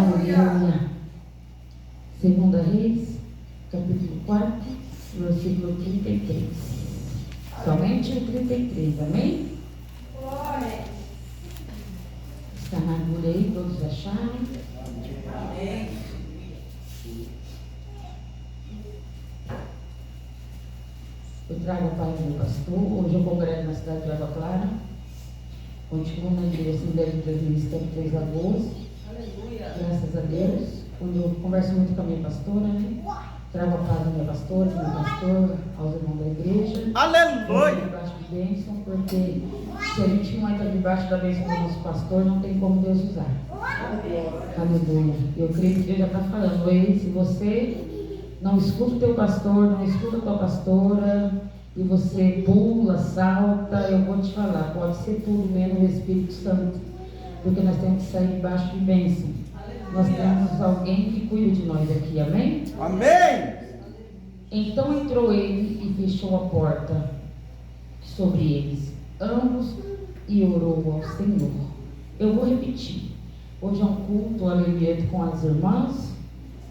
Aleluia. Segunda Reis, capítulo 4, versículo 33. Somente o 33, amém? Está na agulha aí, todos acharam? Amém. Eu trago a paz do meu pastor. Hoje eu congrego na cidade de Água Clara. Continuo na igreja Assembleia de Deus Ministério 3 Lagoas. Aleluia. Graças a Deus. Quando eu converso muito com a minha pastora, né? Trago a paz da minha pastora, do meu pastor, aos irmãos da igreja. Aleluia. Debaixo de bênção, porque se a gente não entra debaixo da bênção do nosso pastor, não tem como Deus usar. Aleluia. Eu creio que Deus já está falando. Ei, se você não escuta o teu pastor, não escuta a tua pastora, e você pula, salta, eu vou te falar, pode ser tudo menos o Espírito Santo, porque nós temos que sair debaixo de bênção. Nós temos alguém que cuida de nós aqui, amém? Amém. Então entrou ele e fechou a porta sobre eles, ambos, e orou ao Senhor. Eu vou repetir. Hoje é um culto, aleluia, com as irmãs,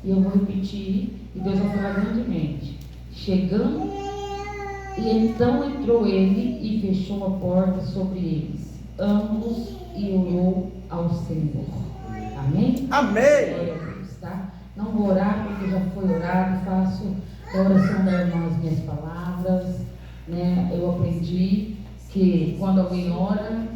e eu vou repetir, e Deus vai falar grandemente. Chegando, e então entrou ele e fechou a porta sobre eles, ambos, e orou ao Senhor. Amém? Amém. Glória a Deus, tá? Não vou orar porque já foi orado, faço a oração da irmã as minhas palavras, né? Eu aprendi que quando alguém ora,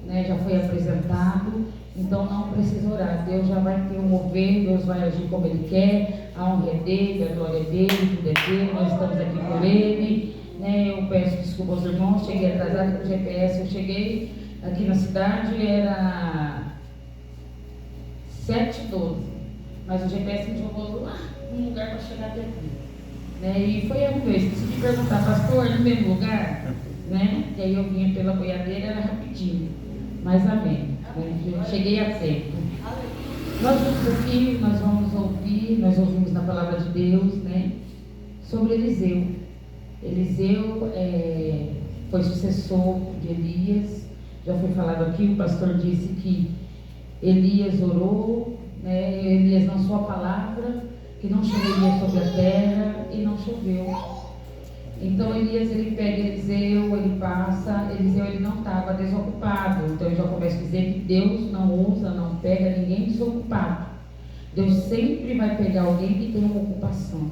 né, já foi apresentado, então não precisa orar. Deus já vai ter o mover, Deus vai agir como Ele quer, a honra é dele, a glória é dele, tudo é dele, nós estamos aqui por Ele, né? Eu peço desculpa aos irmãos, cheguei atrasado com o GPS, eu cheguei aqui na cidade, era 7h12, mas o GPS me jogou lá num lugar para chegar até aqui, né? E foi erro meu, esqueci de perguntar, pastor, no mesmo lugar, né? E aí eu vinha pela boiadeira, era rapidinho, mas amém, né? Cheguei a tempo. Nós vamos aqui, nós ouvimos na palavra de Deus, né? Sobre Eliseu. Eliseu foi sucessor de Elias, já foi falado aqui, o pastor disse que Elias orou, né? Elias lançou a palavra, que não choveria sobre a terra, e não choveu. Então Elias, ele pega Eliseu, ele passa, Eliseu ele não estava desocupado, então ele já começa a dizer que Deus não usa, não pega ninguém desocupado. Deus sempre vai pegar alguém que tem uma ocupação.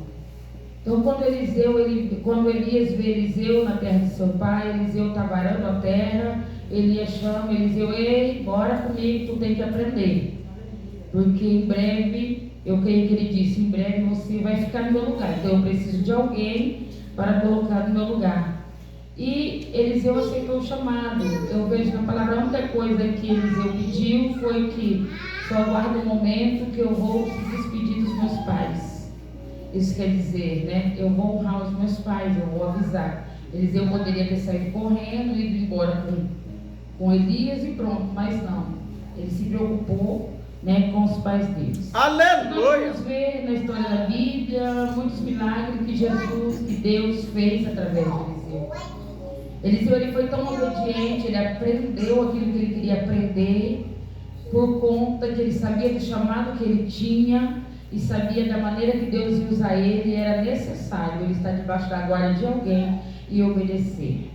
Então quando Elias vê Eliseu na terra de seu pai, Eliseu estava arando a terra, Elias chama Eliseu, ei, bora comigo, tu tem que aprender. Porque em breve, eu creio que ele disse, em breve você vai ficar no meu lugar. Então eu preciso de alguém para colocar no meu lugar. E Eliseu aceitou o chamado. Eu vejo na palavra, a única coisa que Eliseu pediu foi que só aguarde um momento que eu vou se despedir dos meus pais. Isso quer dizer, né? Eu vou honrar os meus pais, eu vou avisar. Eliseu poderia ter saído correndo e ido embora com Elias e pronto, mas não. Ele se preocupou, né, com os pais deles. Aleluia. Nós vamos ver na história da Bíblia muitos milagres que Deus fez através de Eliseu. Eliseu ele foi tão obediente, ele aprendeu aquilo que ele queria aprender, por conta que ele sabia do chamado que ele tinha e sabia da maneira que Deus ia usar ele, e era necessário ele estar debaixo da guarda de alguém e obedecer.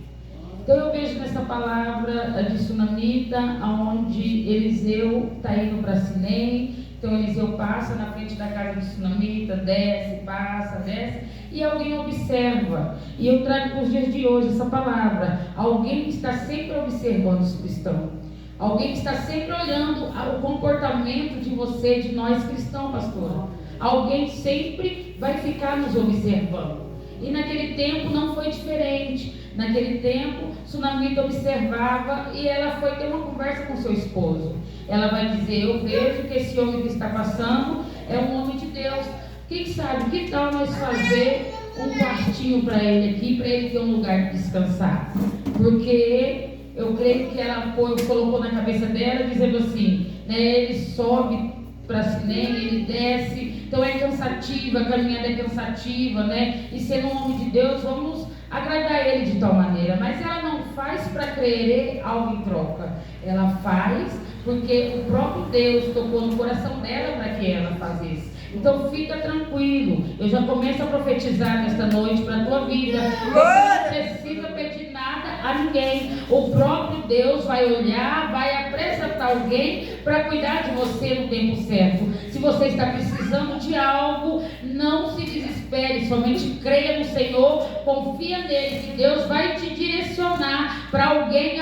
Então eu vejo nessa palavra de Sunamita, onde Eliseu está indo para Sinem. Então Eliseu passa na frente da casa de Sunamita, desce, passa, desce, e alguém observa. E eu trago para os dias de hoje essa palavra. Alguém que está sempre observando os cristãos. Alguém que está sempre olhando o comportamento de você, de nós cristãos, pastora. Alguém sempre vai ficar nos observando. E naquele tempo não foi diferente. Naquele tempo, Sunamita observava e ela foi ter uma conversa com seu esposo. Ela vai dizer, eu vejo que esse homem que está passando é um homem de Deus. Quem sabe, que tal nós fazer um quartinho para ele aqui, para ele ter um lugar de descansar? Porque eu creio que ela colocou na cabeça dela, dizendo assim, né, ele sobe para Sinem, ele desce, então é cansativa, a caminhada é cansativa, né? E sendo um homem de Deus, vamos agradar ele de tal maneira, mas ela não faz para querer algo em troca, ela faz porque o próprio Deus tocou no coração dela para que ela fizesse. Então fica tranquilo, eu já começo a profetizar nesta noite para a tua vida. Você não precisa pedir nada a ninguém. O próprio Deus vai olhar, vai apresentar alguém para cuidar de você no tempo certo. Se você está precisando de algo, não se desespere, somente creia no Senhor, confia nele, que Deus vai te direcionar para alguém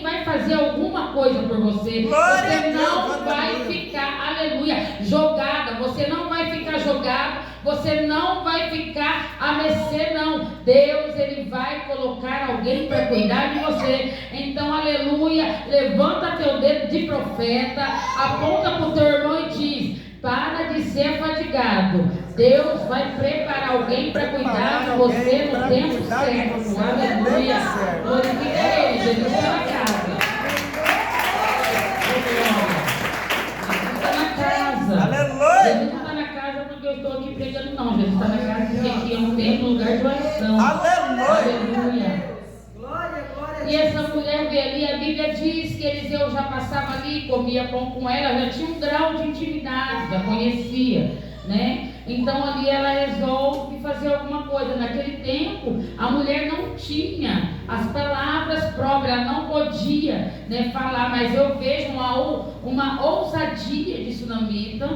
vai fazer alguma coisa por você. Você não vai ficar, aleluia, jogada, você não vai ficar jogado, você não vai ficar a mercê, não. Deus, ele vai colocar alguém para cuidar de você. Então, aleluia, levanta teu dedo de profeta, aponta para o teu irmão e diz: para de ser fatigado. Deus vai preparar alguém para cuidar de você no tempo certo. Aleluia. Glorifica ele, Jesus está na casa. Jesus está na casa. Aleluia. Jesus não está na casa porque eu estou aqui pregando, não. Jesus está na casa porque aqui é um templo, um lugar de oração. Aleluia. E essa mulher veio ali, a Bíblia diz que Eliseu já passava ali, comia pão com ela, já tinha um grau de intimidade, já conhecia, né? Então ali ela resolve fazer alguma coisa. Naquele tempo, a mulher não tinha as palavras próprias, ela não podia, né, falar, mas eu vejo uma ousadia de sunamita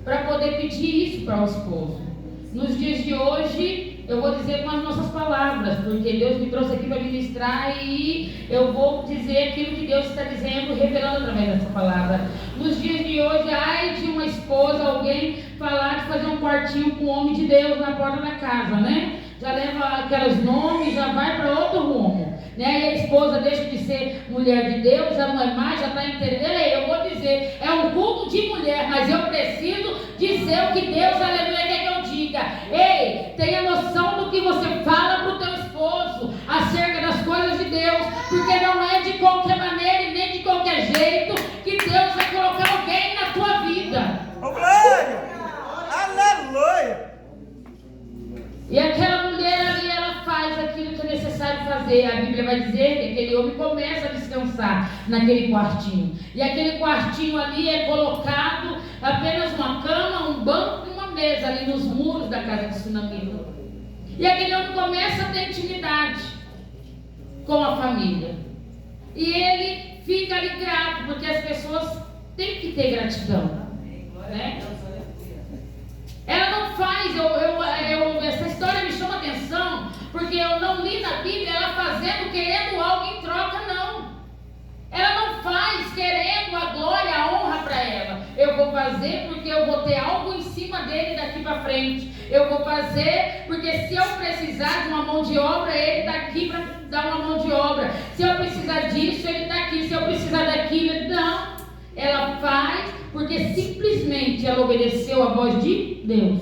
para poder pedir isso para o esposo. Nos dias de hoje, eu vou dizer com as nossas palavras, porque Deus me trouxe aqui para ministrar e eu vou dizer aquilo que Deus está dizendo, revelando através dessa palavra. Nos dias de hoje, ai de uma esposa, alguém falar de fazer um quartinho com o homem de Deus na porta da casa, né? Já leva aqueles nomes, já vai para outro rumo, né? E a esposa deixa de ser mulher de Deus, já não é mais, já está entendendo. Eu vou dizer, é um culto de mulher, mas eu preciso dizer o que Deus, aleluia, quer que eu diga. Ei, tenha noção do que você fala para o teu esposo acerca das coisas de Deus, porque não é de qualquer maneira e nem de qualquer jeito que Deus vai colocar alguém na tua vida. Oh, glória! Aleluia! E aquela mulher ali, ela faz aquilo que é necessário fazer. A Bíblia vai dizer que aquele homem começa a descansar naquele quartinho. E aquele quartinho ali é colocado apenas uma cama, um banco e uma mesa ali nos muros da casa de sunamita. E aquele homem começa a ter intimidade com a família. E ele fica ali grato, porque as pessoas têm que ter gratidão, né? Ela não faz, essa história me chama atenção, porque eu não li na Bíblia ela fazendo, querendo algo em troca, não. Ela não faz querendo a glória, a honra para ela. Eu vou fazer porque eu vou ter algo em cima dele daqui para frente. Eu vou fazer porque se eu precisar de uma mão de obra, ele está aqui para dar uma mão de obra. Se eu precisar disso, ele está aqui. Se eu precisar daquilo, ele não. Ela faz porque simplesmente ela obedeceu a voz de Deus.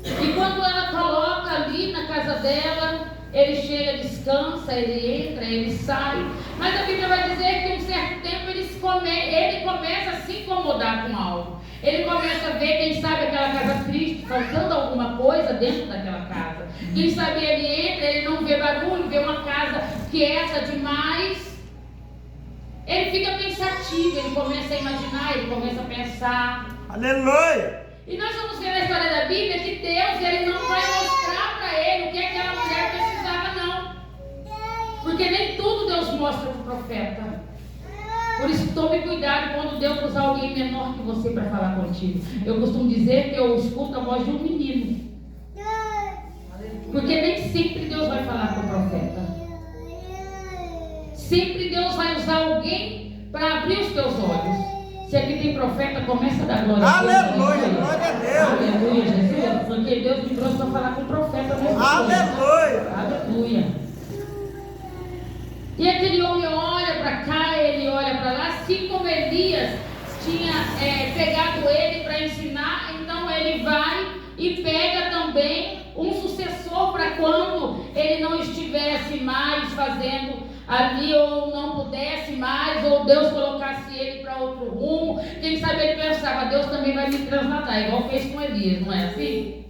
E quando ela coloca ali na casa dela, ele chega, descansa, ele entra, ele sai. Mas a Bíblia vai dizer que em um certo tempo ele começa a se incomodar com algo. Ele começa a ver, quem sabe, aquela casa triste, faltando alguma coisa dentro daquela casa. Quem sabe ele entra, ele não vê barulho, vê uma casa quieta demais. Ele fica pensativo, ele começa a imaginar, ele começa a pensar. Aleluia! E nós vamos ver na história da Bíblia que Deus, ele não vai mostrar para ele o que aquela mulher precisava, não. Porque nem tudo Deus mostra para o profeta. Por isso tome cuidado quando Deus usar alguém menor que você para falar contigo. Eu costumo dizer que eu escuto a voz de um menino. Porque nem sempre Deus vai falar com o profeta. Sempre Deus vai usar alguém para abrir os teus olhos. Se aqui tem profeta, começa a dar glória a Deus. Aleluia, glória a Deus. Aleluia, Jesus. Porque Deus me trouxe para falar com o profeta mesmo. Aleluia. Aleluia. E aquele homem olha para cá, ele olha para lá, assim como Elias tinha pegado ele para ensinar, então ele vai e pega também um sucessor para quando ele não estivesse mais fazendo ali, ou não pudesse mais, ou Deus colocasse ele para outro rumo. Quem sabe ele pensava, Deus também vai me translatar, igual fez com Elias, não é assim?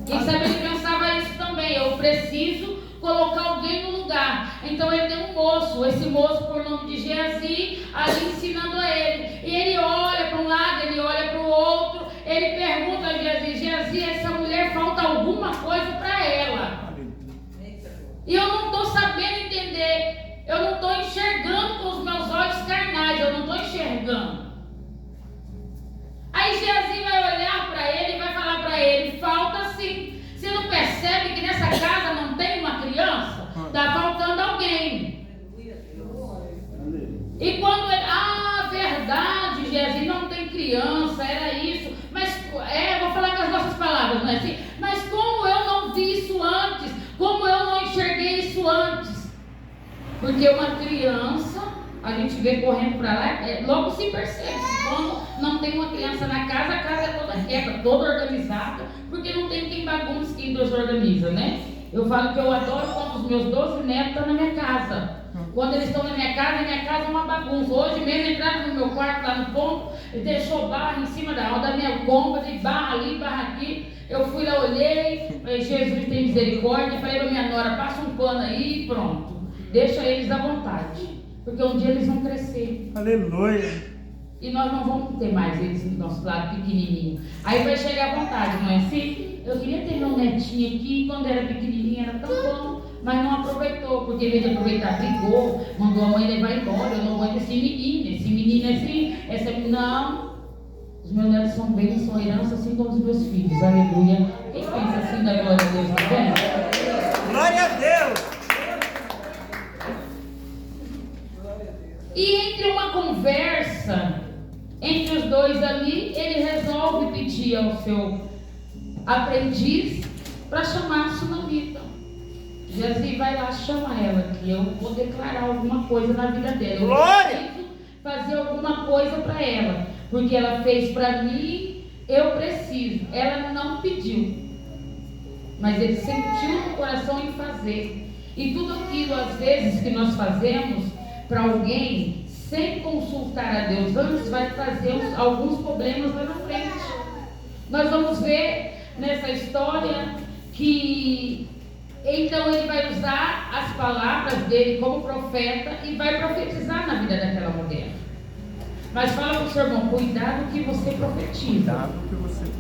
Quem sabe ele pensava isso também, eu preciso colocar alguém no lugar. Então ele tem um moço, esse moço por nome de Geazi, ali ensinando a ele. E ele olha para um lado, ele olha para o outro, ele pergunta a Geazi: Geazi, essa mulher falta alguma coisa para ela. E eu não estou sabendo entender, eu não estou enxergando com os meus olhos carnais, eu não estou enxergando. Aí Geazi vai olhar para ele e vai falar para ele: falta sim. Você não percebe que nessa casa não tem uma criança? Está faltando alguém. E quando ele, verdade, Geazi, não tem criança, era isso. Mas, vou falar com as nossas palavras, não é assim? Mas como eu não vi isso antes? Como eu não enxerguei isso antes? Porque uma criança, a gente vê correndo para lá, logo se percebe. Quando não tem uma criança na casa, a casa é toda quieta, toda organizada, porque não tem quem bagunça, quem desorganiza, né? Eu falo que eu adoro quando os meus 12 netos estão na minha casa. Quando eles estão na minha casa é uma bagunça. Hoje mesmo entraram no meu quarto lá no ponto e deixou barra em cima da minha cômoda, e barra ali, barra aqui. Eu fui lá, olhei, Jesus tem misericórdia, falei para minha nora: passa um pano aí e pronto. Deixa eles à vontade, porque um dia eles vão crescer. Aleluia. E nós não vamos ter mais eles do nosso lado pequenininho. Aí vai chegar à vontade, não é assim? Eu queria ter meu netinho aqui, quando era pequenininho era tão bom, mas não aproveitou, porque em vez de aproveitar, brigou, mandou a mãe levar embora. Eu não aguento esse menino assim, essa não. Os meus netos são bem, são herança, assim como os meus filhos. Aleluia. Quem pensa assim da glória a Deus, tá vendo? Glória a Deus. E entre uma conversa entre os dois ali, ele resolve pedir ao seu aprendiz para chamar a sunamita. Geazi, vai lá, chama ela, que eu vou declarar alguma coisa na vida dela. Eu preciso fazer alguma coisa para ela, porque ela fez para mim, eu preciso. Ela não pediu, mas ele sentiu no coração em fazer. E tudo aquilo, às vezes, que nós fazemos para alguém, sem consultar a Deus antes, vai trazer alguns problemas lá na frente. Nós vamos ver nessa história que então ele vai usar as palavras dele como profeta e vai profetizar na vida daquela mulher. Mas fala para o seu irmão: cuidado que você profetiza.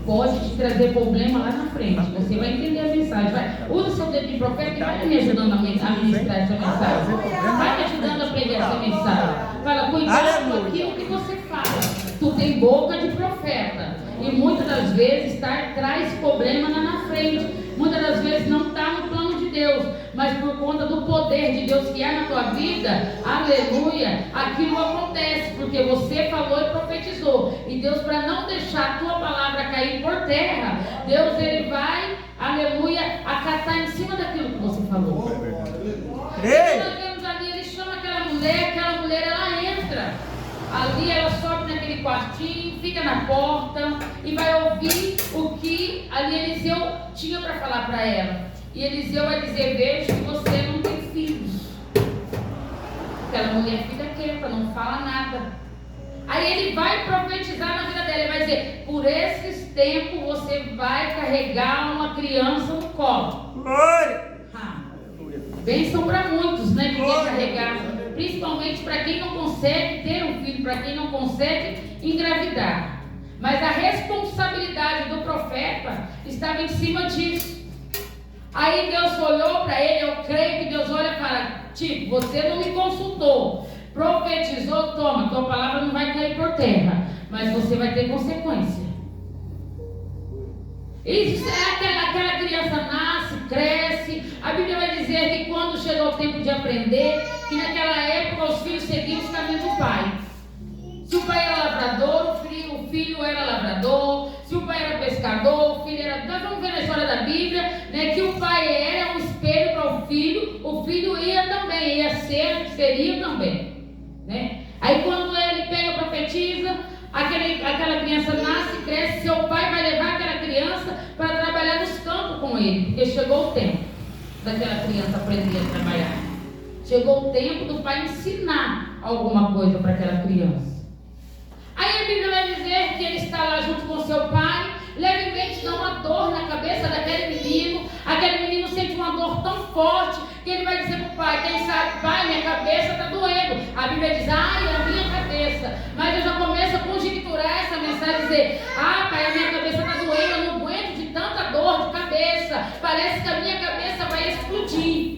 Pode te trazer problema lá na frente. Você vai entender a mensagem. Usa seu dedo de profeta e vai me ajudando a ministrar essa mensagem. Vai me ajudando a pregar essa mensagem. Fala: cuidado com aquilo que você fala. Tu tem boca de profeta. E muitas das vezes traz problema lá na frente. Muitas das vezes não está no plano de Deus, mas por conta do poder de Deus que há na tua vida, aleluia, aquilo acontece, porque você falou e profetizou. E Deus, para não deixar a tua palavra cair por terra, Deus, ele vai, aleluia, acatar em cima daquilo que você falou. E nós vemos ali, ele chama aquela mulher ela entra. Ali ela sobe naquele quartinho, fica na porta e vai ouvir o que ali Eliseu tinha para falar para ela. E Eliseu vai dizer: vejo que você não tem filhos. Aquela mulher fica quieta, não fala nada. Aí ele vai profetizar na vida dela, ele vai dizer: por esses tempos você vai carregar uma criança no colo. Bênção para muitos, né, que quer carregar. Principalmente para quem não consegue ter um filho, para quem não consegue engravidar. Mas a responsabilidade do profeta estava em cima disso. Aí Deus olhou para ele, eu creio que Deus olha para tipo, você não me consultou, profetizou, toma, tua palavra não vai cair por terra, mas você vai ter consequência. Isso é aquela criança nasce, cresce. A Bíblia vai dizer que quando chegou o tempo de aprender, que naquela época os filhos seguiam os caminhos do pai. Se o pai era lavrador, o filho era lavrador. Se o pai era pescador, o filho era... Nós vamos ver na história da Bíblia, né, que o pai era um espelho para o filho ia também, seria também, né? Aí quando ele pega e profetiza, aquela criança nasce, cresce, seu pai vai levar aquela criança para trabalhar nos campos com ele, porque chegou o tempo daquela criança aprender a trabalhar. Chegou o tempo do pai ensinar alguma coisa para aquela criança. Aí a Bíblia vai dizer que ele está lá junto com seu pai, levemente dá uma dor na cabeça daquele menino. Aquele menino sente uma dor tão forte que ele vai dizer para o pai, quem sabe, pai, minha cabeça está doendo. A Bíblia diz, ai, a minha cabeça. Mas eu já começo a conjecturar essa mensagem, dizer, ah, pai, a minha cabeça está doendo, eu não aguento de tanta dor de cabeça. Parece que a minha cabeça vai explodir.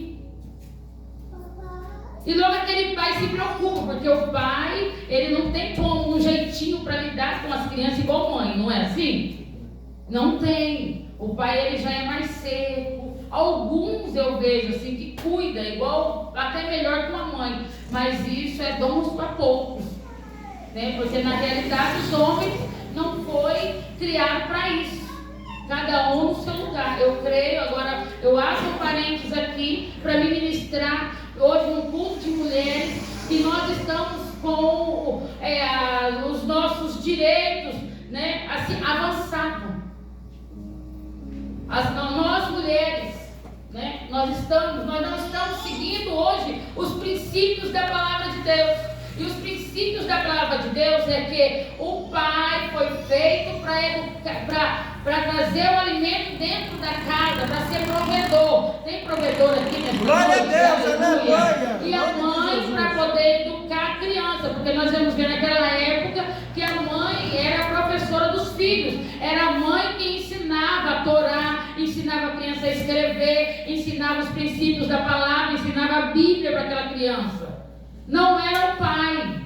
E logo aquele pai se preocupa, porque o pai, ele não tem como um jeitinho para lidar com as crianças igual mãe, não é assim? Não tem. O pai, ele já é mais seco. Alguns eu vejo assim que cuida, igual, até melhor que uma mãe. Mas isso é dons para poucos, né? Porque na realidade os homens não foi criado para isso. Cada um no seu lugar. Eu creio, agora eu abro um parênteses aqui para me ministrar hoje um culto de mulheres, que nós estamos com os nossos direitos, né, assim, avançados. Nós mulheres, né, nós não estamos seguindo hoje os princípios da palavra de Deus. E os princípios da palavra de Deus é que o pai foi feito para trazer o alimento dentro da casa, para ser provedor. Tem provedor aqui nessa Glória noite? a Deus, aleluia. E a mãe para poder educar a criança, porque nós vamos ver naquela época que a mãe era a professora dos filhos, era a mãe que ensinava a Torá, ensinava a criança a escrever, ensinava os princípios da palavra, ensinava a Bíblia para aquela criança. Não era o pai.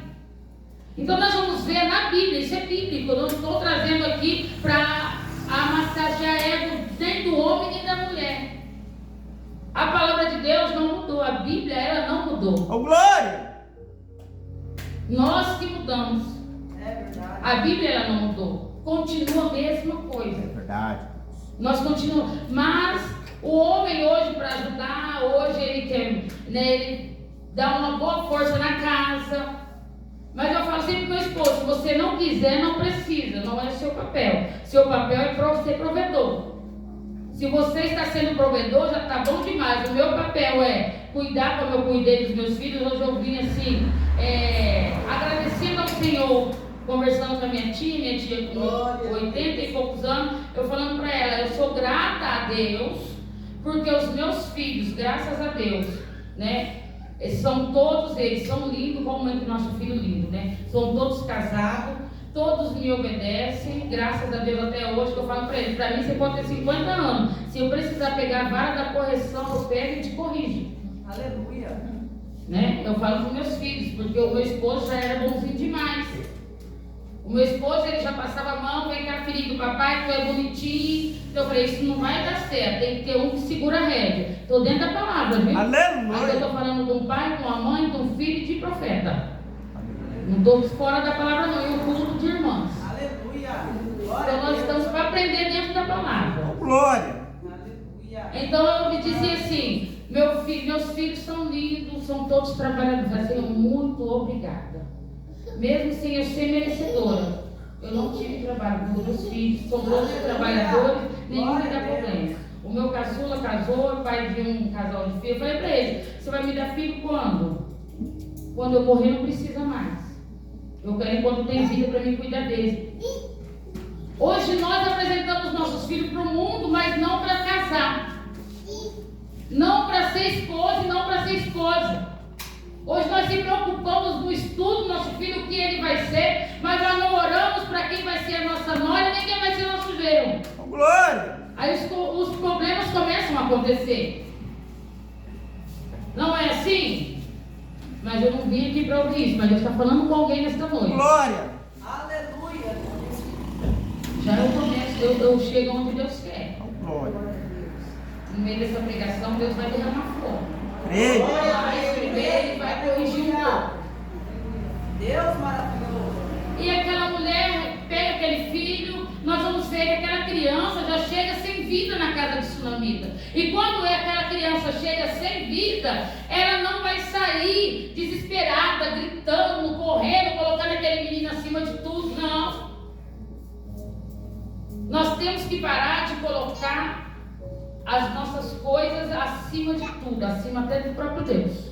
Então nós vamos ver na Bíblia, isso é bíblico, eu não estou trazendo aqui para massagear ego nem do homem nem da mulher. A palavra de Deus não mudou, a Bíblia ela não mudou. Oh, glória! Nós que mudamos. É verdade. A Bíblia ela não mudou, continua a mesma coisa. É verdade. Nós continuamos, mas o homem hoje para ajudar, hoje ele quer, né, ele dá uma boa força na casa. Mas eu falo sempre pro meu esposo, se você não quiser, não precisa, não é seu papel. Seu papel é ser provedor. Se você está sendo provedor, já está bom demais. O meu papel é cuidar como eu cuidei dos meus filhos. Hoje eu vim assim, agradecendo ao Senhor, conversando com a minha tia com 80 e poucos anos, eu falando para ela, eu sou grata a Deus, porque os meus filhos, graças a Deus, né? Todos eles são lindos, como é que nosso filho lindo, né? São todos casados, todos me obedecem, graças a Deus até hoje, que eu falo para eles, para mim você pode ter 50 anos, se eu precisar pegar a vara da correção, eu pego e te corrijo. Aleluia. Né? Eu falo para os meus filhos, porque o meu esposo já era bonzinho demais. O meu esposo, ele já passava a mão, vem cá filhinho do papai, tu é bonitinho. Então eu falei, isso não vai dar certo, tem que ter um que segura a rédea. Estou dentro da palavra, viu? Aleluia. Mas eu estou falando de um pai, de uma mãe, de um filho e de profeta. Não estou fora da palavra não, e o culto de irmãs. Aleluia. Então nós estamos para aprender dentro da palavra. Oh, glória. Aleluia. Então eu me dizia assim, meus filhos são lindos, são todos trabalhadores, assim, muito obrigada. Mesmo sem eu ser merecedora, eu não tive trabalho com meus filhos, são todos trabalhadores, nenhum me dá problema. O meu caçula casou, pai de um casal de filhos, eu falei para ele, você vai me dar filho quando? Quando eu morrer não precisa mais. Eu quero enquanto tem vida para mim cuidar deles. Hoje nós apresentamos nossos filhos para o mundo, mas não para casar. Não para ser esposa e não para ser esposa. Hoje nós se preocupamos no estudo do nosso filho, o que ele vai ser, mas nós não oramos para quem vai ser a nossa nora, nem quem vai ser nosso genro. Oh, glória. Aí os problemas começam a acontecer. Não é assim? Mas eu não vim aqui para ouvir isso, mas Deus está falando com alguém nesta noite. Glória. Aleluia. Já eu começo, eu chego onde Deus quer. Oh, glória. No meio dessa pregação, Deus vai derramar fogo. Creio. Mas primeiro Ele vai corrigir um pouco. Deus maravilhoso. E aquela mulher pega aquele filho, nós vamos ver que aquela criança já chega sem vida na casa de Sunamita. E quando aquela criança chega sem vida, ela não vai sair desesperada, gritando, correndo, colocando aquele menino acima de tudo, não. Nós temos que parar de colocar as nossas coisas acima de tudo, acima até do próprio Deus.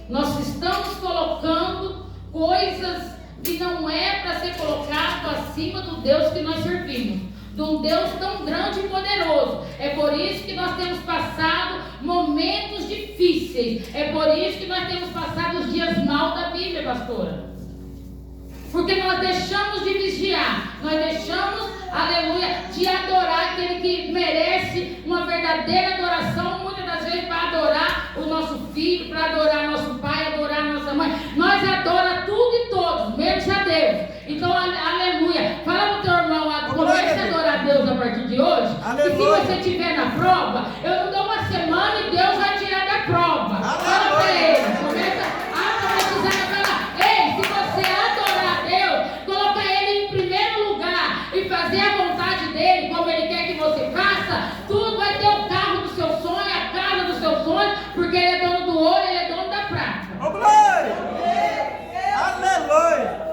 Nós estamos colocando coisas que não é para ser colocado acima do Deus que nós servimos. de um Deus tão grande e poderoso. É por isso que nós temos passado momentos difíceis. É por isso que nós temos passado os dias mal da Bíblia, pastora. Porque nós deixamos de vigiar, nós deixamos, aleluia, de adorar aquele que merece uma verdadeira adoração, muitas das vezes para adorar o nosso filho, para adorar nosso pai, adorar nossa mãe. Nós adoramos tudo e todos, menos a Deus. Então, aleluia, fala para o teu irmão, comece a adorar a Deus a partir de hoje. Aleluia. E se você estiver na prova, eu não dou uma semana e Deus vai tirar da prova. Fala para ele, começa a profetizar na palavra. Ei, se você adorar a Deus, colocar Ele em primeiro lugar e fazer a vontade dEle, como Ele quer que você faça, tudo vai ter o carro do seu sonho, a casa do seu sonho, porque Ele é dono do ouro, Ele é dono da prata. Ô, glória! Aleluia!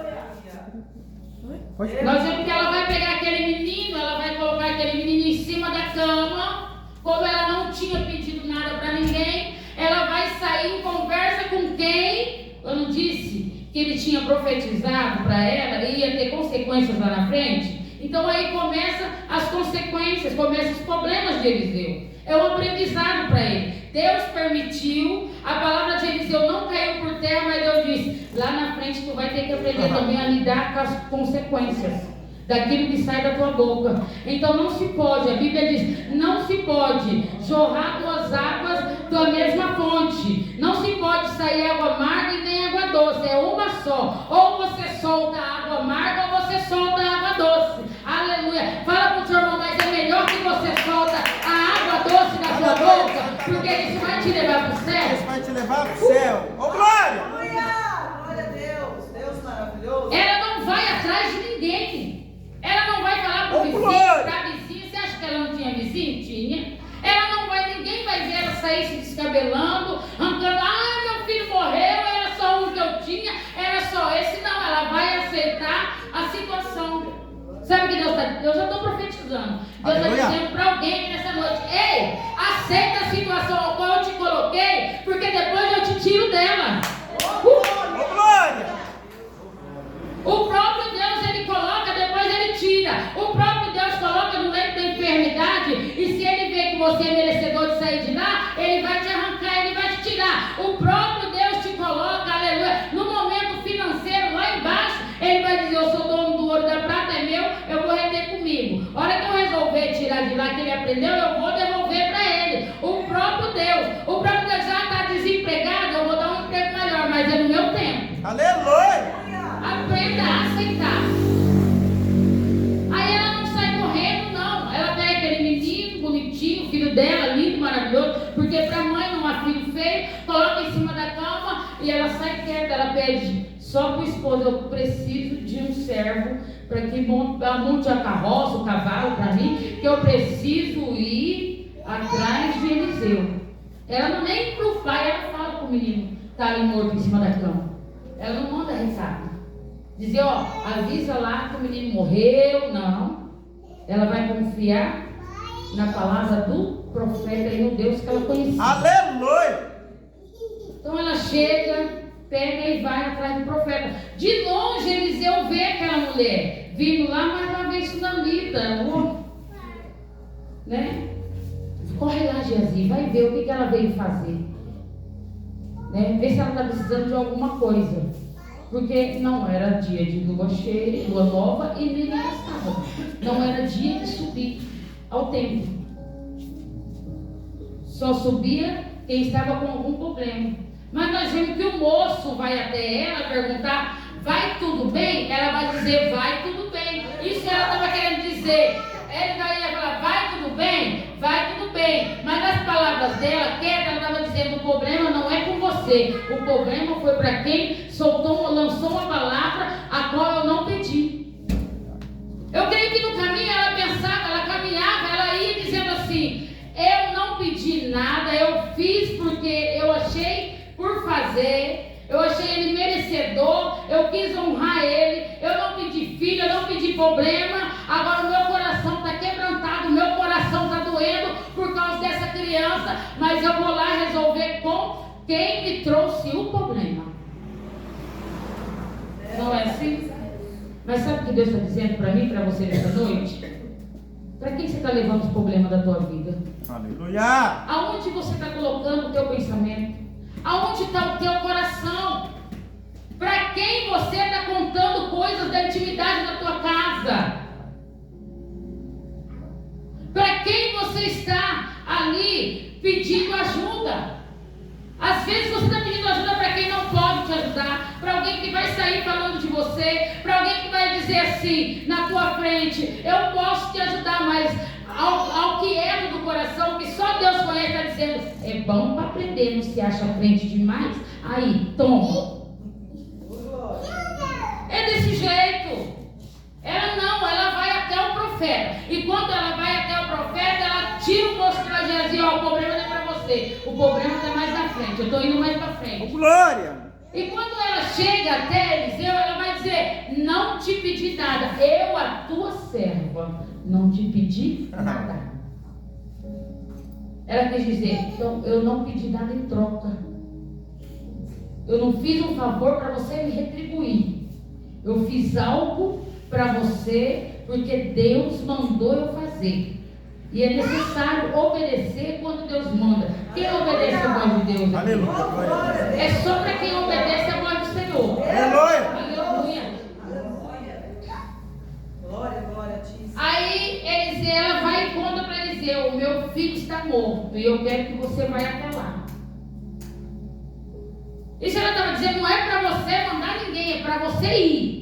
Nós vemos que ela vai pegar aquele menino, ela vai colocar aquele menino em cima da cama, como ela não tinha pedido nada para ninguém, ela vai sair em conversa com quem? Eu não disse que ele tinha profetizado para ela e ia ter consequências lá na frente? Então aí começam as consequências, começam os problemas de Eliseu. É um aprendizado para ele. Deus permitiu, a palavra de Eliseu não caiu por terra, mas Deus disse, lá na frente tu vai ter que aprender também a lidar com as consequências daquilo que sai da tua boca. Então não se pode, a Bíblia diz, não se pode jorrar duas águas da mesma fonte. Não se pode sair água amarga e nem água doce, é uma só. Ou você solta a água amarga ou você solta a água doce. Aleluia. Fala para o seu irmão, mas é melhor que você solta a água doce da sua boca, porque isso vai te levar para o céu. Isso vai te levar para o céu. Ô, glória! Glória a Deus. Deus maravilhoso. Ela não vai atrás de ninguém. Ela não vai falar para o vizinho, glória! para a vizinha. Você acha que ela não tinha vizinho? Tinha. Ela não vai, ninguém vai ver ela sair se descabelando, arrancando, meu filho morreu, era só um que eu tinha, era só esse. Não, ela vai aceitar a situação. Sabe o que Deus está dizendo? Eu já estou profetizando. Deus está dizendo para alguém aqui nessa noite, ei, aceita a situação ao qual eu te coloquei, porque depois eu te tiro dela. Ô, glória! O próprio Deus, Ele coloca, depois Ele tira. O próprio Deus coloca no leito da enfermidade, e se Ele vê que você é merecedor de sair de lá, Ele vai te arrancar, Ele vai te tirar. O próprio Deus te coloca, aleluia, no momento financeiro lá embaixo, Ele vai dizer, eu sou dono do ouro, da prata é meu, eu vou reter comigo. A hora que eu resolver tirar de lá que Ele aprendeu, eu vou devolver para Ele. O próprio Deus já está desempregado, eu vou dar um emprego melhor, mas é no meu tempo. Aleluia! Aprenda a aceitar. Aí ela não sai correndo, não. Ela pega aquele menino bonitinho, filho dela, lindo, maravilhoso, porque para a mãe não há filho feio, coloca em cima da cama e ela sai quieta. Ela pede só para o esposo, eu preciso de um servo para que monte a carroça, o cavalo para mim, que eu preciso ir atrás de Eliseu. Ela não nem para o pai, ela fala para o menino, está ali morto em cima da cama. Ela não manda recado. Dizer, avisa lá que o menino morreu. Não. Ela vai confiar na palavra do profeta e no Deus que ela conhecia. Aleluia! Então ela chega, pega e vai atrás do profeta. De longe Eliseu vê aquela mulher vindo lá, mas ela vê sunamita, né? Corre lá, Geazi, vai ver o que ela veio fazer, né? Vê se ela está precisando de alguma coisa. Porque não era dia de lua cheia, lua nova, e nem era sábado. Não era dia de subir ao templo. Só subia quem estava com algum problema. Mas nós vemos que o moço vai até ela perguntar, vai tudo bem? Ela vai dizer, vai tudo bem. Isso que ela estava querendo dizer. Ele vai falar, vai tudo bem? Vai tudo bem. Mas nas palavras dela, ela estava dizendo, o problema não é com você. O problema foi para quem lançou uma palavra a qual eu não pedi. Eu creio que no caminho ela pensava, ela caminhava, ela ia dizendo assim, eu não pedi nada, eu fiz porque eu achei por fazer, eu achei ele merecedor, eu quis honrar ele, eu não pedi filho, eu não pedi problema, agora o meu coração está quebrantado, o meu coração está doendo por causa dessa criança, mas eu vou lá resolver com quem me trouxe o problema. Não é assim? Mas sabe o que Deus está dizendo para mim, para você nessa noite? Para quem você está levando os problemas da tua vida? Aleluia. Aonde você está colocando o teu pensamento? Aonde está o teu coração? Para quem você está contando coisas da intimidade da tua casa? Para quem você está ali pedindo ajuda? Às vezes você está pedindo ajuda para quem não pode te ajudar, para alguém que vai sair falando de você, para alguém que vai dizer assim na tua frente: eu posso te ajudar, mas ao que é do coração, que só Deus conhece, está dizendo: é bom para aprender, não se acha crente demais? Aí, toma. É desse jeito. Ela vai até o profeta. E quando ela vai até o profeta, ela tira o moço que ela diz assim: ó, o problema não é para você, o problema está mais na frente, eu estou indo mais para frente. Glória. E quando ela chega até Eliseu, ela vai dizer: não te pedi nada, eu, a tua serva, não te pedi nada. Ela quis dizer: então, eu não pedi nada em troca. Eu não fiz um favor para você me retribuir. Eu fiz algo para você porque Deus mandou eu fazer. E é necessário obedecer quando Deus manda. Quem obedece a voz de Deus? Aleluia. É só para quem obedece a voz do Senhor. Aleluia. Aleluia. Glória, glória a ti. Aí ela vai e conta para Eliseu: o meu filho está morto e eu quero que você vá até lá. Isso ela estava dizendo: não é para você mandar ninguém, é para você ir.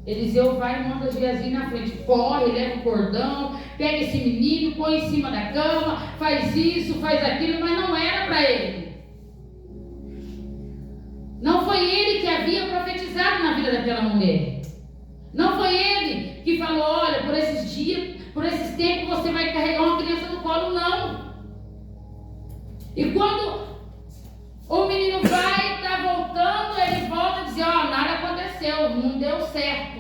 Eliseu vai e manda Geazi na frente. Corre, leva o cordão, pega esse menino, põe em cima da cama, faz isso, faz aquilo, mas não era para ele. Não foi ele que havia profetizado na vida daquela mulher. Não foi ele que falou: olha, por esses dias, por esses tempos você vai carregar uma criança no colo, não. E quando o menino vai, está voltando, ele volta e diz: ó, nada aconteceu, não deu certo.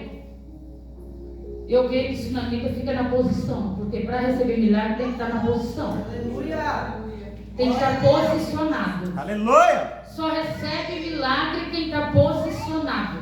Eu creio que isso na vida fica na posição, porque para receber milagre tem que estar na posição. Aleluia. Tem que estar posicionado. Aleluia. Só recebe milagre quem está posicionado.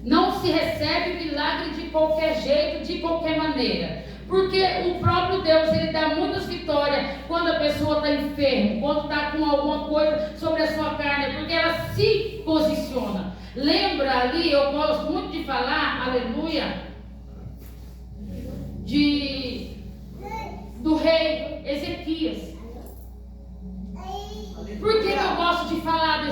Não se recebe milagre de qualquer jeito, de qualquer maneira. Porque o próprio Deus, ele dá muitas vitórias quando a pessoa está enferma, quando está com alguma coisa sobre a sua carne, porque ela se posiciona. Lembra ali, eu gosto muito de falar, aleluia, do rei Ezequias. Por que eu gosto de falar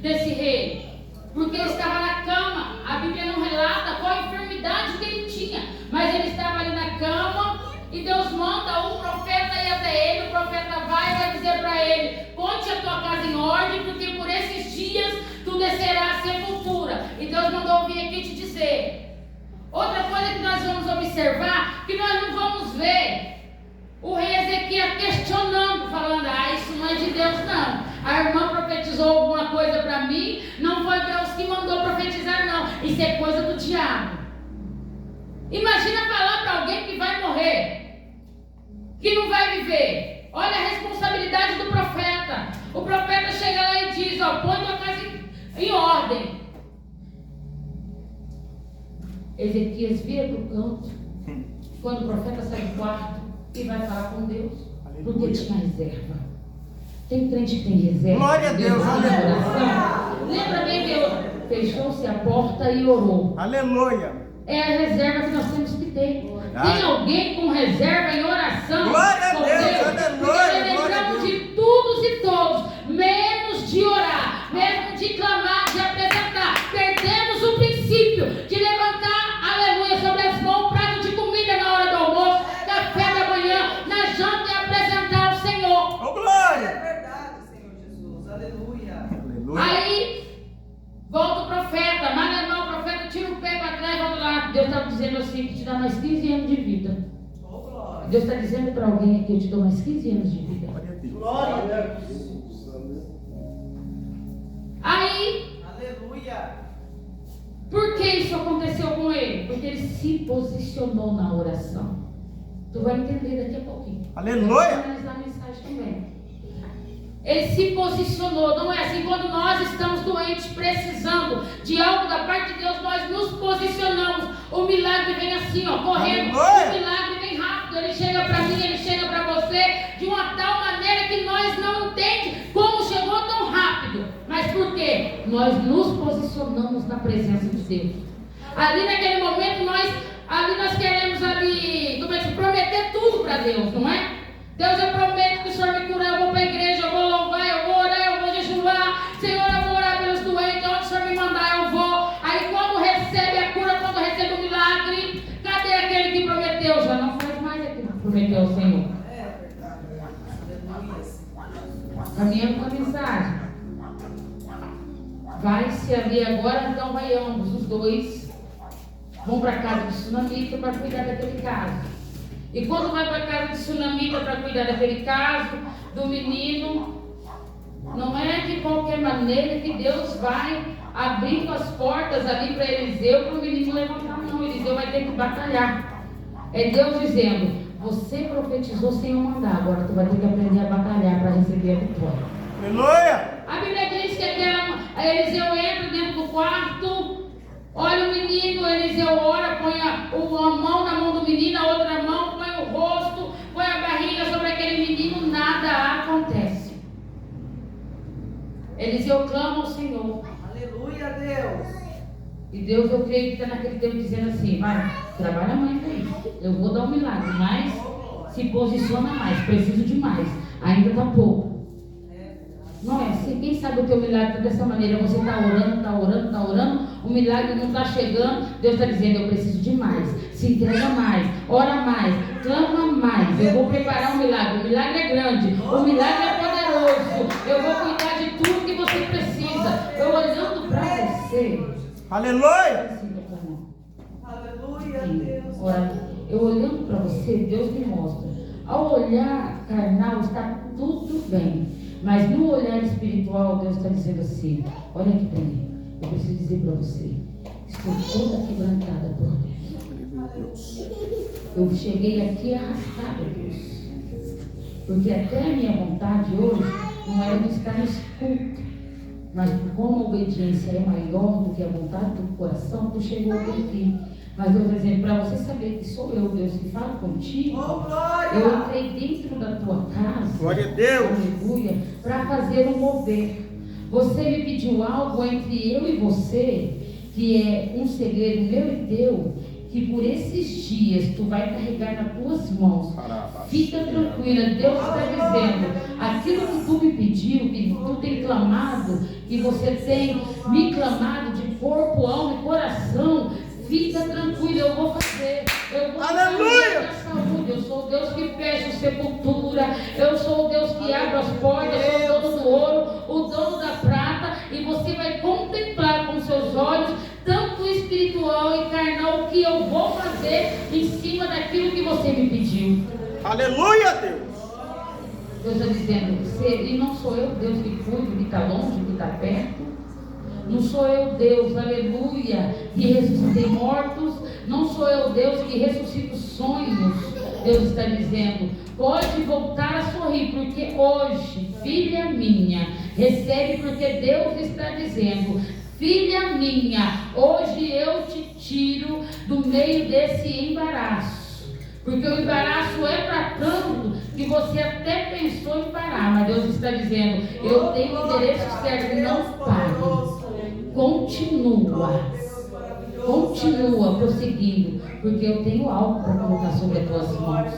desse rei? Porque ele estava na cama. A Bíblia não relata qual a enfermidade que ele tinha, mas ele estava ali na cama e Deus manda um profeta ir até ele. O profeta vai dizer para ele: ponte a tua casa em ordem, porque por esses dias tu descerás à sepultura. E Deus mandou vir aqui te dizer. Outra coisa que nós vamos observar, que nós não vamos ver o rei Ezequias questionando, falando: ah, isso não é de Deus não. A irmã profetizou alguma coisa para mim, não foi Deus que mandou profetizar não. Isso é coisa do diabo. Imagina falar para alguém que vai morrer, que não vai viver. Olha a responsabilidade do profeta. O profeta chega lá e diz: ó, põe tua casa em ordem. Ezequias vira para o canto, quando o profeta sai do quarto e vai falar com Deus, porque tinha reserva. Tem crente que tem reserva. Glória a Deus, aleluia. Lembra bem que fechou-se a porta e orou. Aleluia. É a reserva que nós temos que ter. Tem alguém com reserva em oração? Glória a com Deus, aleluia. Porque lembramos de todos e todos, menos de orar, mesmo de clamar, de apresentar. Perdemos o princípio de levantar, aleluia, sobre as mãos, um prato de comida na hora do almoço, café da manhã, na janta e apresentar ao Senhor. Oh, glória. É verdade, Senhor Jesus. Aleluia. Aleluia. Aí volta o profeta, manda irmão, o profeta tira o pé para trás e volta lá. Deus está dizendo assim, que te dá mais 15 anos de vida. Oh, glória. Deus está dizendo para alguém aqui: eu te dou mais 15 anos de vida. Glória a Deus. Glória a Deus. Aí, Aleluia. por que isso aconteceu com ele? Porque ele se posicionou na oração. Tu vai entender daqui a pouquinho. Aleluia. Vou finalizar a mensagem também. Ele se posicionou. Não é assim, quando nós estamos doentes, precisando de algo da parte de Deus, nós nos posicionamos. O milagre vem assim, ó, correndo. Aleluia. O milagre vem rápido, ele chega para mim, ele chega para você de uma tal maneira que nós não entendemos como chegou tão rápido. Mas por quê? Nós nos posicionamos na presença de Deus. Ali naquele momento nós queremos prometer tudo para Deus, não é? Deus, eu prometo que o Senhor me cura, eu vou para a igreja, eu vou louvar, eu vou orar, eu vou jejuar. Senhor, eu vou orar pelos doentes, onde o Senhor me mandar eu vou. Aí quando recebe a cura, quando recebe o milagre, cadê aquele que prometeu? Já não faz mais aquilo que prometeu o Senhor. É verdade. Caminhando com a mensagem. Vai-se ali agora, então vai ambos, os dois, vão para a casa de Sunamita para cuidar daquele caso. E quando vai para a casa de Sunamita para cuidar daquele caso, do menino, não é de qualquer maneira que Deus vai abrindo as portas ali para Eliseu, para o menino levantar, não. Eliseu vai ter que batalhar. É Deus dizendo, você profetizou sem eu mandar, agora tu vai ter que aprender a batalhar para receber a vitória. Aleluia. A Bíblia diz que Eliseu entra dentro do quarto, olha o menino, Eliseu ora, põe a mão na mão do menino, a outra mão, põe o rosto, põe a barriga sobre aquele menino, nada acontece. Eliseu clama ao Senhor. Aleluia, Deus. E Deus, eu creio que está naquele tempo dizendo assim, vai, trabalha mais aí, eu vou dar um milagre, mas se posiciona mais, preciso de mais, ainda está pouco. Não é assim, quem sabe o teu milagre está dessa maneira, você está orando, o milagre não está chegando, Deus está dizendo, eu preciso de mais, se entrega mais, ora mais, clama mais, eu vou preparar um milagre, o milagre é grande, o milagre é poderoso, eu vou cuidar de tudo que você precisa, eu olhando para você, Aleluia. Aleluia, Deus. ora, eu olhando para você, Deus me mostra, ao olhar carnal está tudo bem. Mas no olhar espiritual, Deus está dizendo assim, olha aqui para mim, eu preciso dizer para você, estou toda quebrantada por Deus. Eu cheguei aqui arrastada, Deus. Porque até a minha vontade hoje não era de estar nesse culto. Mas como a obediência é maior do que a vontade do coração, tu chegou até aqui. Mas Deus está dizendo, para você saber que sou eu, Deus, que falo contigo, eu entrei dentro da tua casa, Glória a Deus, aleluia, para fazer um mover. Você me pediu algo entre eu e você, que é um segredo meu e teu, que por esses dias tu vai carregar nas tuas mãos. Fica tranquila, Deus está dizendo, aquilo que tu me pediu, que tu tem clamado, que você tem me clamado de corpo, alma e coração, fica tranquilo, eu vou fazer. Eu vou Aleluia! da saúde. Eu sou o Deus que fecha sepultura. Eu sou o Deus que abre as portas. Eu sou o dono do ouro, o dono da prata. E você vai contemplar com seus olhos, tanto espiritual e carnal, o que eu vou fazer em cima daquilo que você me pediu. Aleluia, Deus. Deus está dizendo, e não sou eu Deus que cuido, que está longe, que está perto. Não sou eu Deus, aleluia, que ressuscitei mortos. Não sou eu Deus que ressuscito sonhos. Deus está dizendo, pode voltar a sorrir, porque hoje, filha minha, recebe, porque Deus está dizendo, filha minha, hoje eu te tiro do meio desse embaraço. Porque o embaraço é para tanto que você até pensou em parar, mas Deus está dizendo, eu tenho o endereço certo, não pare. Continua prosseguindo, porque eu tenho algo para colocar sobre as tuas mãos.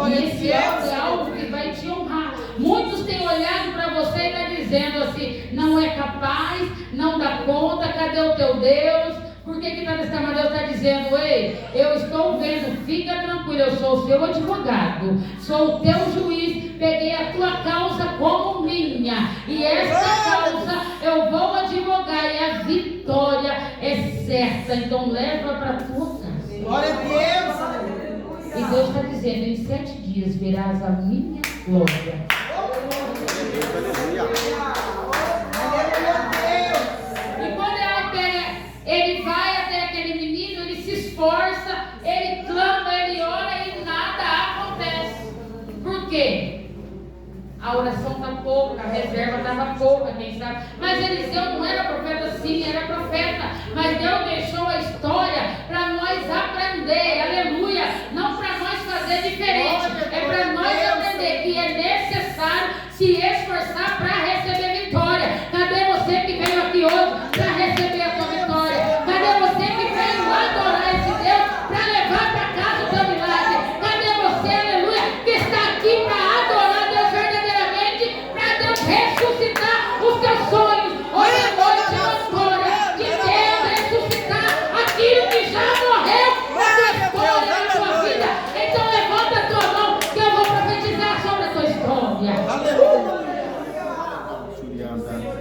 E esse algo é algo que vai te honrar. Muitos têm olhado para você e estão dizendo assim, não é capaz, não dá conta, cadê o teu Deus? Por que está dessa maneira? Deus está dizendo, ei, eu estou vendo, fica tranquilo, eu sou o seu advogado, sou o teu juiz, peguei a tua causa como minha, e essa causa eu vou advogar, e a vitória é certa, então leva para a tua casa. Glória a Deus. E Deus está dizendo, em 7 dias verás a minha glória. E quando ela pega, ele vai até aquele menino, ele se esforça, ele clama, ele ora e nada acontece. Por quê? A oração está pouca, a reserva estava pouca, quem sabe? Mas Eliseu não era profeta, sim, era profeta. Mas Deus deixou a história para nós aprender.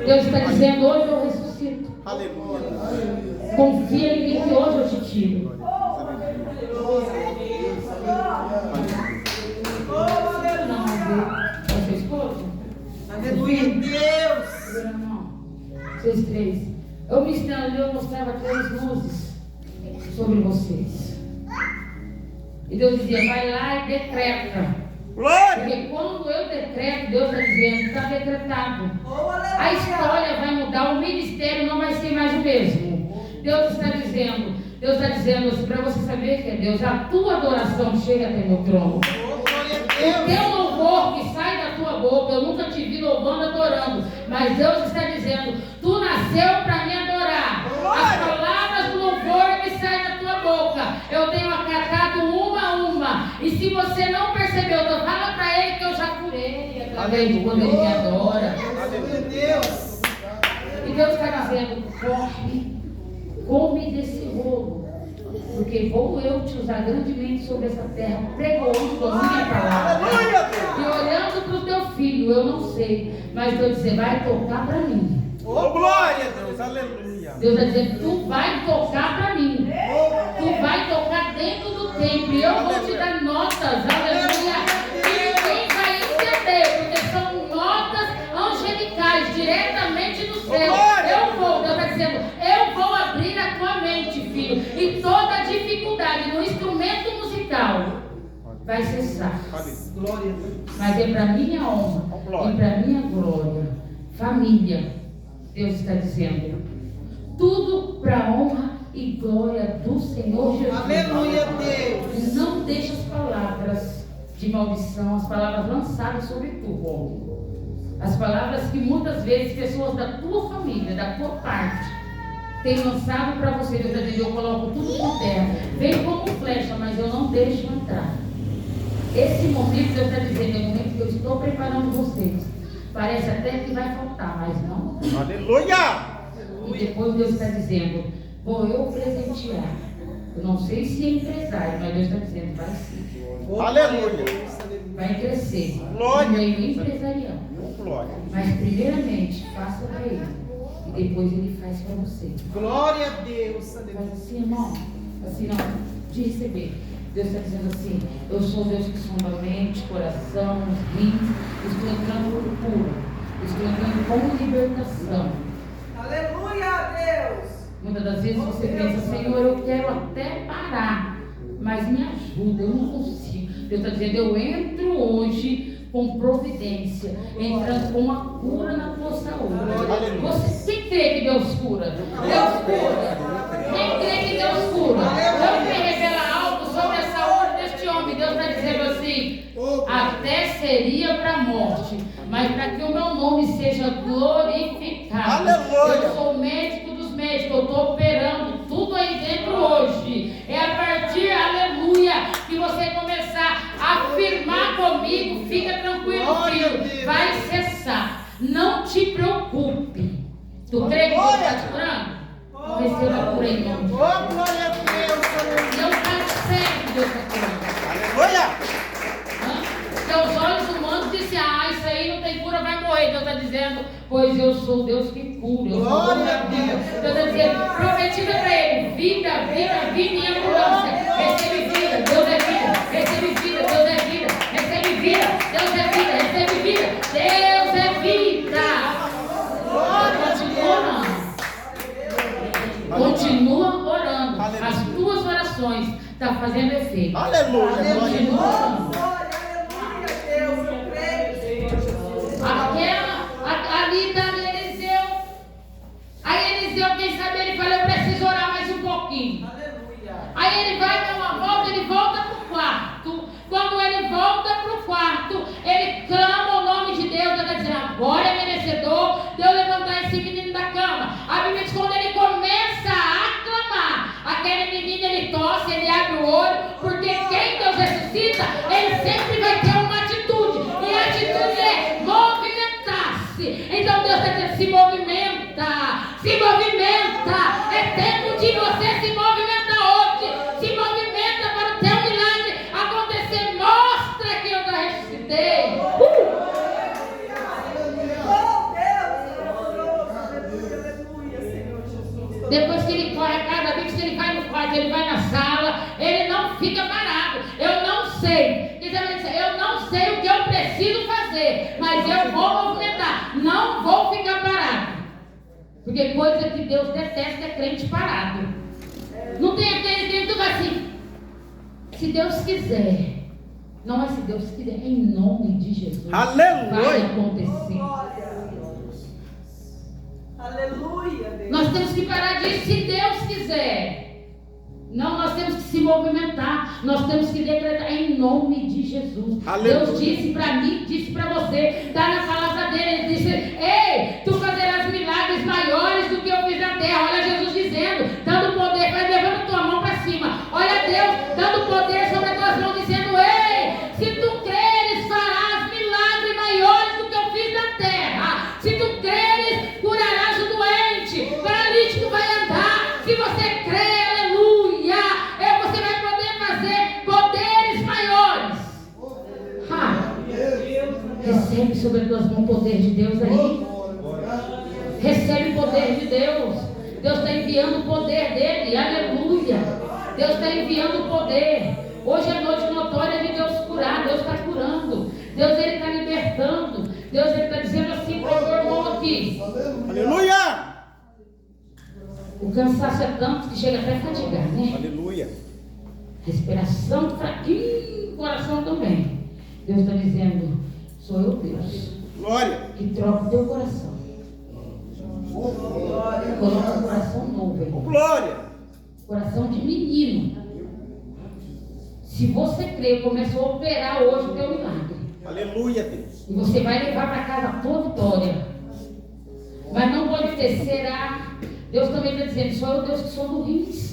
Deus está dizendo, hoje eu ressuscito. Aleluia. Confia em mim que hoje eu te tiro. Não, é seu esposo? Aleluia, Deus. Segura a mão. Vocês três. Eu me estendo, eu mostrava 3 luzes sobre vocês. E Deus dizia, vai lá e decreta. Glória. Porque quando eu decreto, Deus está dizendo, está decretado. A história vai mudar, o ministério não vai ser mais o mesmo. Deus está dizendo assim, para você saber que é Deus, a tua adoração chega até meu trono. O teu louvor que sai da tua boca, eu nunca te vi louvando, adorando, mas Deus está dizendo, tu nasceu para me adorar. As palavras do louvor que saem da tua boca, eu tenho acatado uma a uma. E se você não percebeu, então fala para ele que eu já curei através de quando ele me adora. Aleluia, Deus. E Deus está dizendo, corre, come desse rolo, porque vou eu te usar grandemente sobre essa terra, pregoando a minha palavra. E olhando para o teu filho, eu não sei, mas Deus dizer, vai tocar para mim. Oh, glória a Deus. Aleluia. Deus vai dizer, tu vai tocar para mim. Tu vai tocar dentro do templo. E eu vou te dar notas, aleluia. E ninguém vai entender, porque são notas angelicais, diretamente do céu. Deus está dizendo, eu vou abrir a tua mente, filho. E toda dificuldade no instrumento musical vai cessar. Glória a Deus. Mas é para minha honra e para minha glória. Família, Deus está dizendo, tudo para a honra e glória do Senhor Jesus. Aleluia, Deus. Não deixe as palavras de maldição, as palavras lançadas sobre tu, homem. As palavras que muitas vezes pessoas da tua família, da tua parte, têm lançado para você. Deus está dizendo, eu coloco tudo por terra. Vem como flecha, mas eu não deixo entrar. Esse momento, Deus está dizendo, é o momento que eu estou preparando vocês. Parece até que vai faltar, mas não. Aleluia. E depois Deus está dizendo, vou eu presentear. Eu não sei se é empresário, mas Deus está dizendo, vai sim. Aleluia. Vai crescer. Glória. No meio empresarial. Glória. Mas primeiramente, faça para ele. E depois ele faz para você. Glória a Deus. Faz assim, irmão. Assim, não. De receber. Deus está dizendo assim, eu sou Deus que sonda a mente, coração, rins. Estou entrando por cura. Estou entrando com libertação. Aleluia, Deus. Muitas das vezes você pensa, Senhor, eu quero até parar, mas me ajuda, eu não consigo. Deus está dizendo, eu entro hoje com providência, entrando com uma cura na tua saúde. Você, quem crê que Deus cura? Deus cura. Quem crê que Deus cura? Deus me revela algo sobre a saúde deste homem. Deus está dizendo assim, até seria para a morte, mas para que o meu nome seja glorificado. Aleluia. Eu sou médico dos médicos, eu estou operando tudo aí dentro hoje. É a partir, aleluia, que você começar a afirmar comigo, fica tranquilo, filho, vai cessar. Não te preocupe. Tu crê que Deus está te curando? Então receba a cura em nome de Deus. Oh, glória a Deus. Não está certo que Deus está curando. Aleluia. Porque os olhos humanos dizem, isso aí não tem cura, vai morrer. Deus está dizendo, pois eu sou Deus que cura. Eu sou Glória a Deus. Deus. Deus está dizendo, profetiza para ele, vida, vida, vida em abundância. Recebe vida, Deus é vida. Recebe vida, Deus é vida. Recebe vida, Deus é vida. Recebe vida, Deus é vida. Continua orando. Continua orando. As tuas orações estão fazendo efeito. Aleluia. Continua orando. Aleluia, Deus. Eu creio, Senhor Jesus. Ali da Eliseu. Aí Eliseu, quem sabe, ele fala, eu preciso orar mais um pouquinho. Aleluia. Aí ele vai dar uma volta, ele volta para o quarto. Quando ele volta para o quarto, ele clama o nome de Deus. Ele vai dizer, agora é merecedor de eu levantar esse menino da cama. A Bíblia diz, quando ele começa a aclamar, aquele menino, ele tosse, ele abre o olho, porque quem Deus ressuscita, ele sempre vai ter uma atitude. E a atitude é movimentar-se. Então Deus está dizendo, se movimenta, se movimenta. É tempo de você se movimentar hoje. Se movimenta para o teu milagre acontecer. Mostra que eu já ressuscitei. Oh, Deus. Porque coisa que Deus detesta é crente parado. Não tem aquele crente assim. Se Deus quiser. Não é se Deus quiser, em nome de Jesus. Aleluia. Vai acontecer. Glória a Deus. Aleluia, Deus. Nós temos que parar de se Deus quiser. Não, nós temos que se movimentar. Nós temos que decretar em nome de Jesus. Aleluia. Deus disse para mim, disse para você. Está na palavra dele. Ele disse: ei, tu farás milagres maiores do que eu fiz na terra. Olha Jesus dizendo, dando poder. Vai levando tua mão para cima. Olha Deus dando poder sobre as tuas mãos, dizendo: ei, se tu creres, farás milagres maiores do que eu fiz na terra. Se tu creres, curarás o doente. O paralítico vai andar. Se você crê, você vai poder fazer poderes maiores. Recebe sobre as tuas mãos o poder de Deus aí. Recebe o poder de Deus. Deus está enviando o poder dele. Aleluia. Deus está enviando o poder. Hoje é noite notória de Deus curar. Deus está curando. Deus ele está libertando. Deus ele está dizendo assim para o meu irmão aqui. Aleluia. O cansaço é tanto que chega até a fatigar, né? Aleluia. Respiração fraquinho, coração também. Deus está dizendo: sou eu, Deus, Glória. que troca o teu coração. Coloca um coração novo aí. Glória. Coração de menino. Se você crer, começou a operar hoje o teu milagre. Aleluia, Deus. E você vai levar para casa a tua vitória. Mas não pode ter, será? Deus também está dizendo: sou eu, Deus, que sou do rins.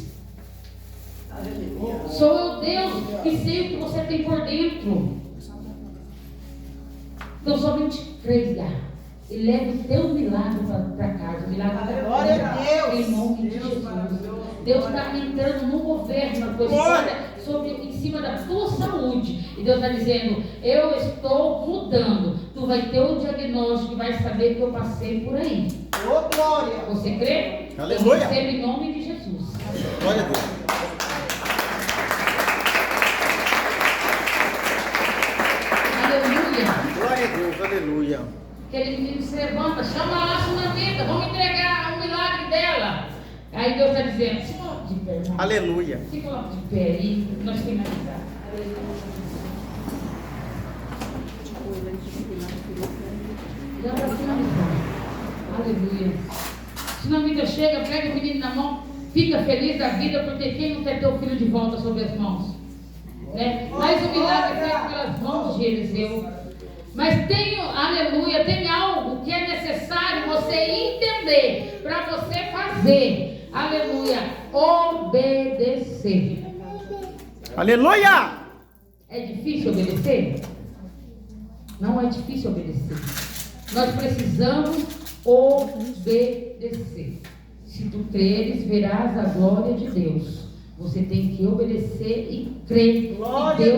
Sou eu, Deus, que sei o que você tem por dentro. Então somente creia e leve o teu milagre para casa. O milagre da Glória a Deus. Em nome de Jesus. Deus está entrando no governo, na tua história, em cima da tua saúde. E Deus está dizendo: eu estou mudando. Tu vai ter o diagnóstico e vai saber que eu passei por aí. Oh, glória. Você crê? Aleluia. Recebe em nome de Jesus. Glória a Deus. Glória a Deus, aleluia. Aquele menino se levanta, chama lá a sua vida, vamos entregar o milagre dela. Aí Deus está dizendo: se coloca de pé, irmão. Aleluia. Se coloca de pé aí, nós finalizar. Já para finalizar. Aleluia. Se não vida chega, pega o menino na mão, fica feliz da vida, porque quem não quer ter o filho de volta sobre as mãos? Né? Mas o milagre é feito pelas mãos de Eliseu. Mas tem, aleluia, tem algo que é necessário você entender para você fazer. Aleluia, obedecer. Aleluia. É difícil obedecer? Não é difícil obedecer. Nós precisamos obedecer. Se tu creres, verás a glória de Deus. Você tem que obedecer e crer que Deus